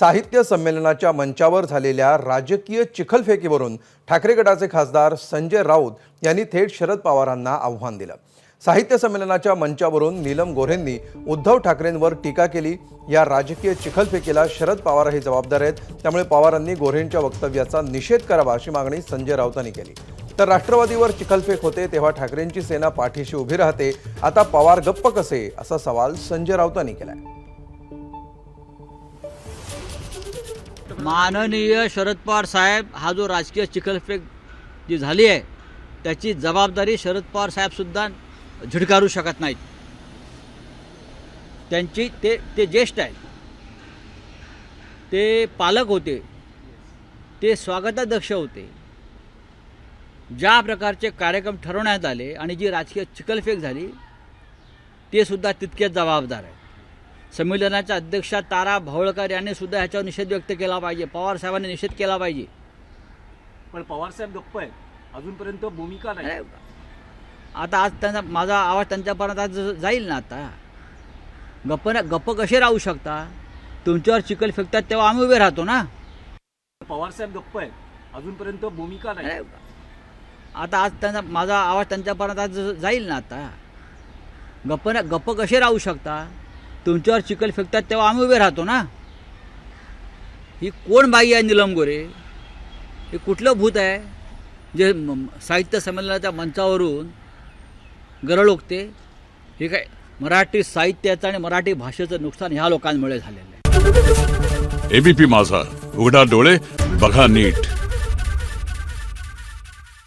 साहित्य संमेलनाच्या मंचावर झालेल्या राजकीय चिखलफेकीवरून ठाकरे गटाचे खासदार संजय राऊत यांनी थेट शरद पवारांना आव्हान दिलं। साहित्य संमेलनाच्या मंचावरून नीलम गोऱ्हेंनी उद्धव ठाकरेंवर टीका केली। या राजकीय चिखलफेकीला शरद पवारही जबाबदार आहेत, त्यामुळे पवारांनी गोऱ्हेंच्या वक्तव्याचा निषेध करावा अशी मागणी संजय राऊतांनी केली। तर राष्ट्रवादीवर चिखलफेक होते तेव्हा ठाकरेंची सेना पाठीशी उभी राहते, आता पवार गप्प कसे असा सवाल संजय राऊतांनी केलाय। माननीय शरद पवार साहेब, हा जो राजकीय चिखलफेक जी झाली आहे त्याची जबाबदारी शरद पवार साहेब सुद्धा झिडकारू शकत नाहीत। त्यांची ते ज्येष्ठ आहेत, ते पालक होते, ते स्वागताध्यक्ष होते। ज्या प्रकारचे कार्यक्रम ठरवण्यात आले आणि जी राजकीय चिखलफेक झाली ते सुद्धा तितकेच जबाबदार आहेत। संमेलनाच्या अध्यक्षा तारा भवळकर यांनी सुद्धा ह्याच्यावर निषेध व्यक्त केला पाहिजे, पवार साहेबांनी निषेध केला पाहिजे। पण पवार साहेब गप्प आहेत, अजूनपर्यंत भूमिका नाही। आता आज त्यांचा माझा आवाज त्यांच्यापर्यंत आज जाईल ना। आता गप्प कसे राहू शकता? तुमच्यावर चिखल फेकतात तेव्हा आम्ही उभे राहतो ना। पवार साहेब गप्प आहेत, अजूनपर्यंत भूमिका नाही। आता आज त्यांचा माझा आवाज त्यांच्यापर्यंत आज जाईल ना। आता गप्प कसे राहू शकता? तुमच्यावर चिखल फेकतात तेव्हा आम्ही उभे राहतो ना। ही कोण बाई आहे नीलम गोरे? हे कुठलं भूत आहे जे साहित्य संमेलनाच्या मंचावरून गरळ ओकते? हे काय मराठी साहित्याचं आणि मराठी भाषेचं नुकसान ह्या लोकांमुळे झालेलं आहे। एबीपी माझा, उघडा डोळे बघा नीट।